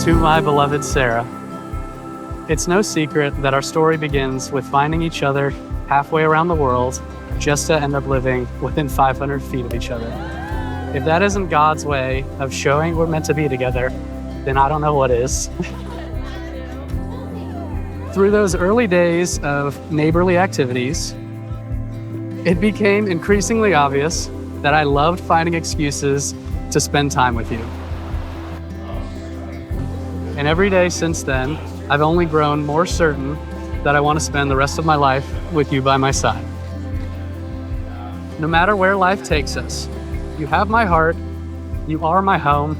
To my beloved Sarah, it's no secret that our story begins with finding each other halfway around the world just to end up living within 500 feet of each other. If that isn't God's way of showing we're meant to be together, then I don't know what is. Through those early days of neighborly activities, it became increasingly obvious that I loved finding excuses to spend time with you. And every day since then, I've only grown more certain that I want to spend the rest of my life with you by my side. No matter where life takes us, you have my heart, you are my home,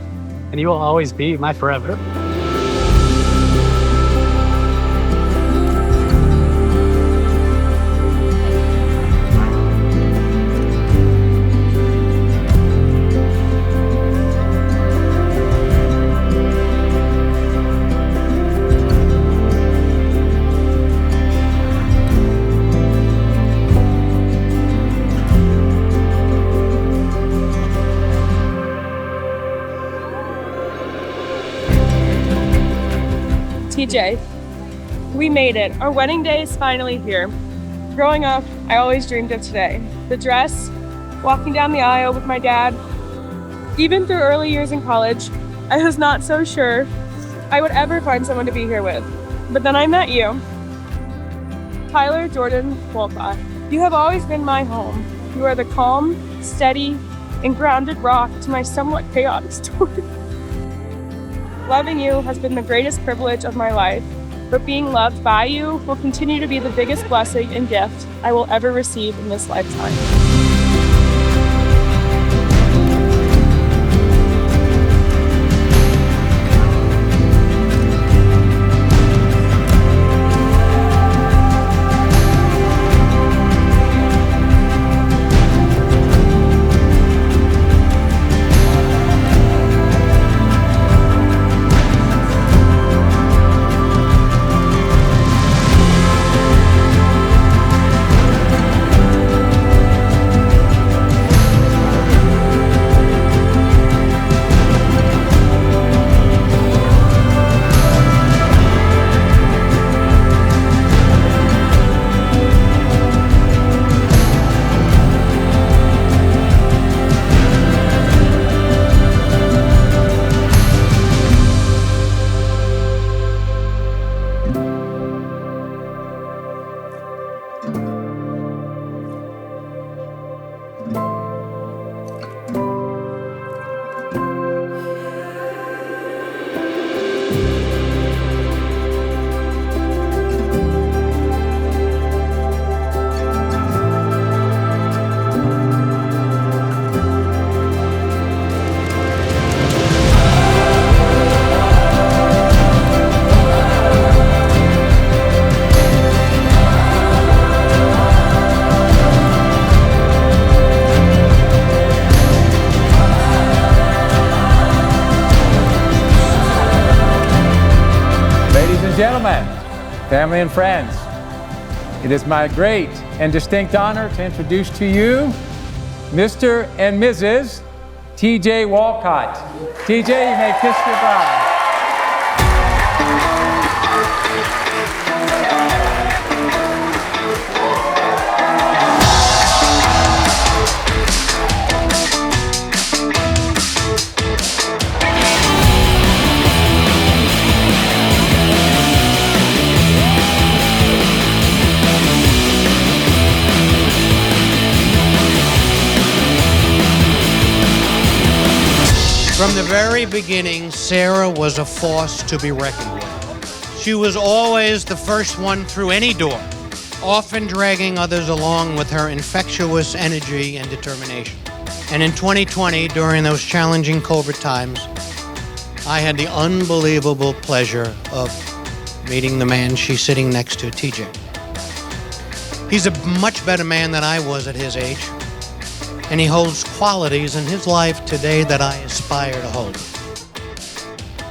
and you will always be my forever. TJ, we made it. Our wedding day is finally here. Growing up, I always dreamed of today. The dress, walking down the aisle with my dad. Even through early years in college, I was not so sure I would ever find someone to be here with. But then I met you. Tyler Jordan Wolcott. You have always been my home. You are the calm, steady, and grounded rock to my somewhat chaotic story. Loving you has been the greatest privilege of my life, but being loved by you will continue to be the biggest blessing and gift I will ever receive in this lifetime. Gentlemen, family and friends, it is my great and distinct honor to introduce to you Mr. and Mrs. TJ Wolcott. TJ, you may kiss your bride. From the very beginning, Sarah was a force to be reckoned with. She was always the first one through any door, often dragging others along with her infectious energy and determination. And in 2020, during those challenging COVID times, I had the unbelievable pleasure of meeting the man she's sitting next to, TJ. He's a much better man than I was at his age. And he holds qualities in his life today that I aspire to hold.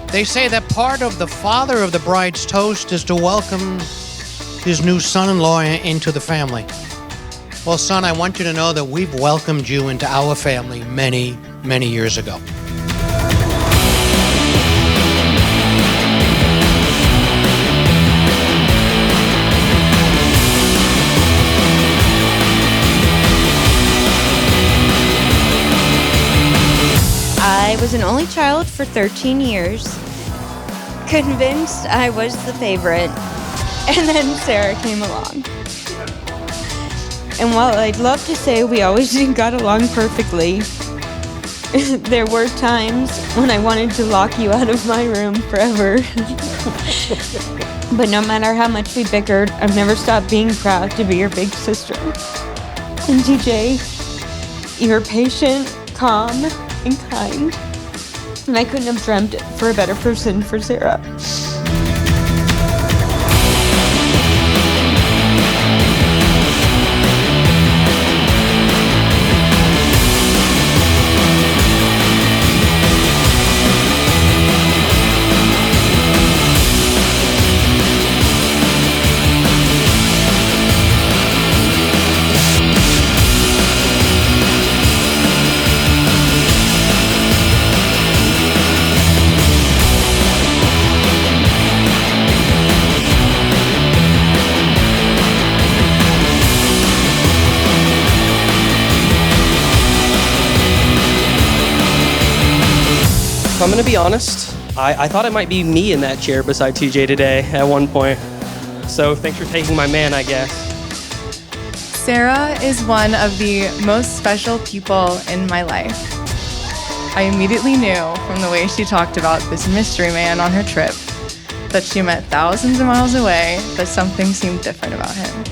They say that part of the father of the bride's toast is to welcome his new son-in-law into the family. Well, son, I want you to know that we've welcomed you into our family many, many years ago. was an only child for 13 years, convinced I was the favorite, and then Sarah came along. And while I'd love to say we always got along perfectly, there were times when I wanted to lock you out of my room forever. But no matter how much we bickered, I've never stopped being proud to be your big sister. And TJ, you're patient, calm, and kind. And I couldn't have dreamt it for a better person for Sarah. If I'm gonna be honest, I thought it might be me in that chair beside TJ today at one point. So thanks for taking my man, I guess. Sarah is one of the most special people in my life. I immediately knew from the way she talked about this mystery man on her trip that she met thousands of miles away, that something seemed different about him.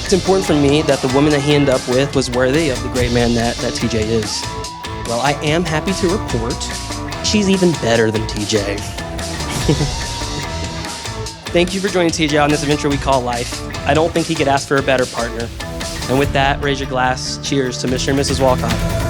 It's important for me that the woman that he ended up with was worthy of the great man that TJ is. Well, I am happy to report she's even better than TJ. Thank you for joining TJ on this adventure we call life. I don't think he could ask for a better partner. And with that, raise your glass. Cheers to Mr. and Mrs. Walcott.